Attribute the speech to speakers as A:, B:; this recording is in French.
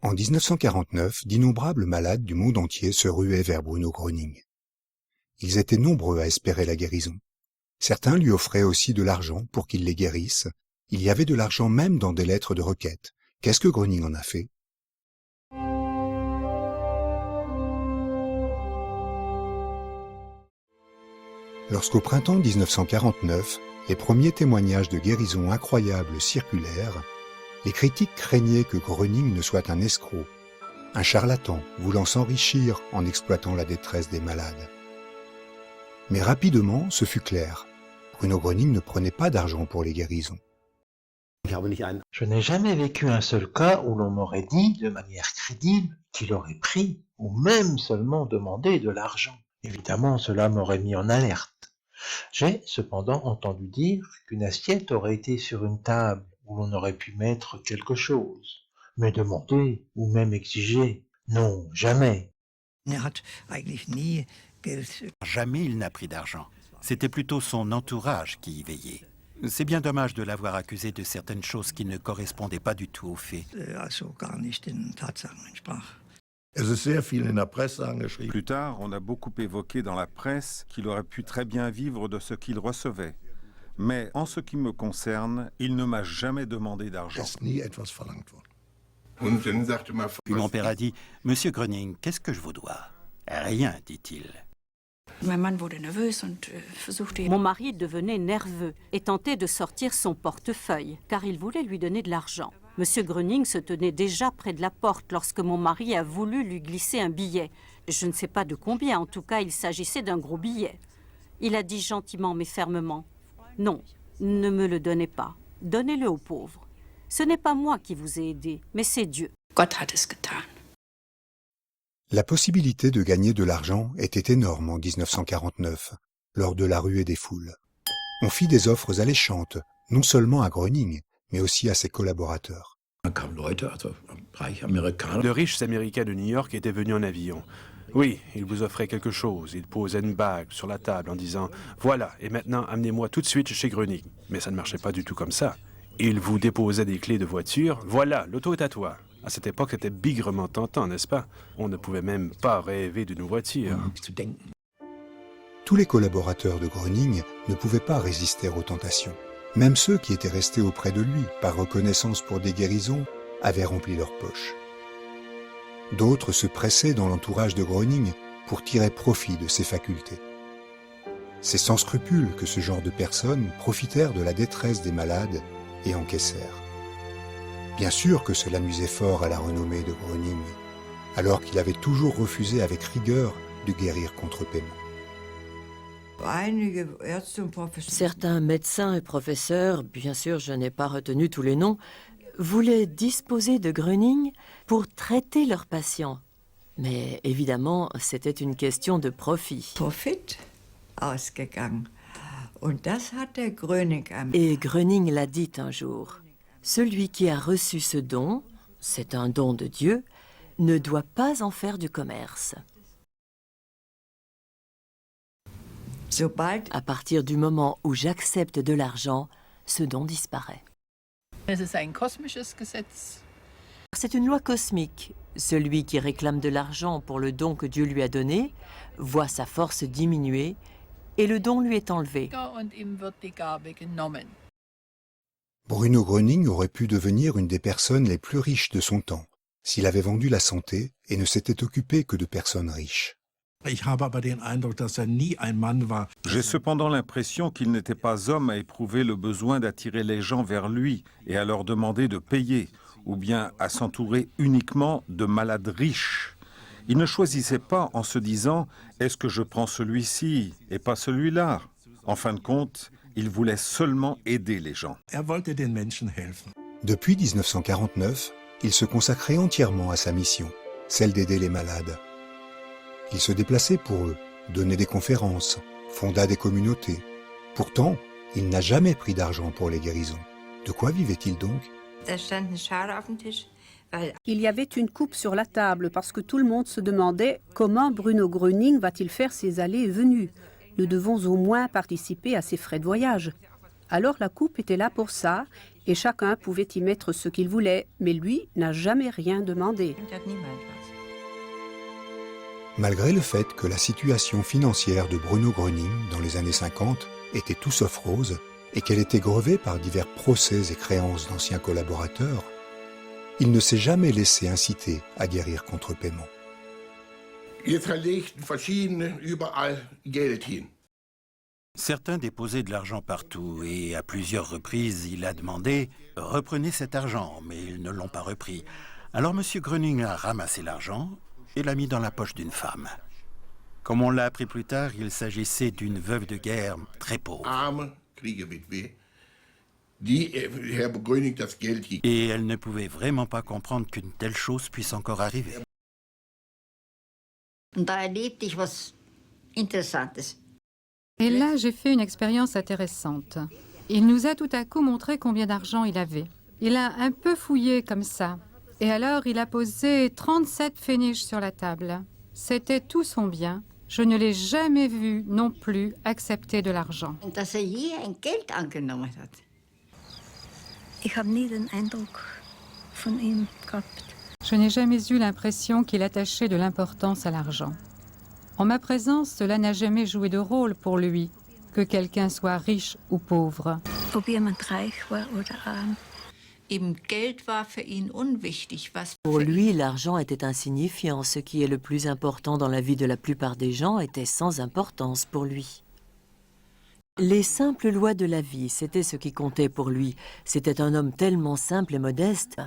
A: En 1949, d'innombrables malades du monde entier se ruaient vers Bruno Gröning. Ils étaient nombreux à espérer la guérison. Certains lui offraient aussi de l'argent pour qu'il les guérisse. Il y avait de l'argent même dans des lettres de requête. Qu'est-ce que Gröning en a fait? Lorsqu'au printemps 1949, les premiers témoignages de guérison incroyables circulèrent, les critiques craignaient que Gröning ne soit un escroc, un charlatan voulant s'enrichir en exploitant la détresse des malades. Mais rapidement, ce fut clair. Bruno Gröning ne prenait pas d'argent pour les guérisons.
B: Je n'ai jamais vécu un seul cas où l'on m'aurait dit de manière crédible qu'il aurait pris ou même seulement demandé de l'argent. Évidemment, cela m'aurait mis en alerte. J'ai cependant entendu dire qu'une assiette aurait été sur une table où l'on aurait pu mettre quelque chose. Mais demander ou même exiger, non, jamais.
C: Jamais il n'a pris d'argent. C'était plutôt son entourage qui y veillait. C'est bien dommage de l'avoir accusé de certaines choses qui ne correspondaient pas du tout aux faits.
D: Plus tard, on a beaucoup évoqué dans la presse qu'il aurait pu très bien vivre de ce qu'il recevait. Mais en ce qui me concerne, il ne m'a jamais demandé d'argent.
C: Puis mon père a dit « Monsieur Gröning, qu'est-ce que je vous dois ?»« Rien, dit-il. »
E: Mon mari devenait nerveux et tentait de sortir son portefeuille, car il voulait lui donner de l'argent. Monsieur Gröning se tenait déjà près de la porte lorsque mon mari a voulu lui glisser un billet. Je ne sais pas de combien, en tout cas il s'agissait d'un gros billet. Il a dit gentiment mais fermement « Non, ne me le donnez pas, donnez-le aux pauvres. Ce n'est pas moi qui vous ai aidé, mais c'est Dieu. »
A: La possibilité de gagner de l'argent était énorme en 1949, lors de la ruée des foules. On fit des offres alléchantes, non seulement à Gröning, mais aussi à ses collaborateurs.
F: De riches Américains de New York étaient venus en avion. Oui, ils vous offraient quelque chose. Ils posaient une bague sur la table en disant « Voilà, et maintenant amenez-moi tout de suite chez Gröning. » Mais ça ne marchait pas du tout comme ça. Ils vous déposaient des clés de voiture. « Voilà, l'auto est à toi. » À cette époque, c'était bigrement tentant, n'est-ce pas? On ne pouvait même pas rêver d'une voiture.
A: Tous les collaborateurs de Gröning ne pouvaient pas résister aux tentations. Même ceux qui étaient restés auprès de lui par reconnaissance pour des guérisons avaient rempli leurs poches. D'autres se pressaient dans l'entourage de Gröning pour tirer profit de ses facultés. C'est sans scrupule que ce genre de personnes profitèrent de la détresse des malades et encaissèrent. Bien sûr que cela nuisait fort à la renommée de Gröning, alors qu'il avait toujours refusé avec rigueur de guérir contre paiement.
G: Certains médecins et professeurs, bien sûr je n'ai pas retenu tous les noms, voulaient disposer de Gröning pour traiter leurs patients. Mais évidemment, c'était une question de profit. Et Gröning l'a dit un jour. Celui qui a reçu ce don, c'est un don de Dieu, ne doit pas en faire du commerce. À partir du moment où j'accepte de l'argent, ce don disparaît. C'est une loi cosmique. Celui qui réclame de l'argent pour le don que Dieu lui a donné voit sa force diminuer et le don lui est enlevé.
A: Bruno Gröning aurait pu devenir une des personnes les plus riches de son temps, s'il avait vendu la santé et ne s'était occupé que de personnes riches.
D: J'ai cependant l'impression qu'il n'était pas homme à éprouver le besoin d'attirer les gens vers lui et à leur demander de payer, ou bien à s'entourer uniquement de malades riches. Il ne choisissait pas en se disant « Est-ce que je prends celui-ci et pas celui-là ?» En fin de compte, il voulait seulement aider les gens.
A: Depuis 1949, il se consacrait entièrement à sa mission, celle d'aider les malades. Il se déplaçait pour eux, donnait des conférences, fonda des communautés. Pourtant, il n'a jamais pris d'argent pour les guérisons. De quoi vivait-il donc?
H: Il y avait une coupe sur la table parce que tout le monde se demandait comment Bruno Gröning va-t-il faire ses allées et venues. Nous devons au moins participer à ses frais de voyage. Alors la coupe était là pour ça et chacun pouvait y mettre ce qu'il voulait, mais lui n'a jamais rien demandé.
A: Malgré le fait que la situation financière de Bruno Gröning dans les années 50 était tout sauf rose et qu'elle était grevée par divers procès et créances d'anciens collaborateurs, il ne s'est jamais laissé inciter à guérir contre paiement.
C: Certains déposaient de l'argent partout et à plusieurs reprises, il a demandé « Reprenez cet argent », mais ils ne l'ont pas repris. Alors M. Gröning a ramassé l'argent et l'a mis dans la poche d'une femme. Comme on l'a appris plus tard, il s'agissait d'une veuve de guerre très pauvre. Et elle ne pouvait vraiment pas comprendre qu'une telle chose puisse encore arriver.
I: Et là, j'ai fait une expérience intéressante. Il nous a tout à coup montré combien d'argent il avait. Il a un peu fouillé comme ça. Et alors, il a posé 37 pfennig sur la table. C'était tout son bien. Je ne l'ai jamais vu non plus accepter de l'argent. Je n'ai jamais eu l'impression qu'il attachait de l'importance à l'argent. En ma présence, cela n'a jamais joué de rôle pour lui, que quelqu'un soit riche ou pauvre.
G: Pour lui, l'argent était insignifiant. Ce qui est le plus important dans la vie de la plupart des gens était sans importance pour lui. Les simples lois de la vie, c'était ce qui comptait pour lui. C'était un homme tellement simple et modeste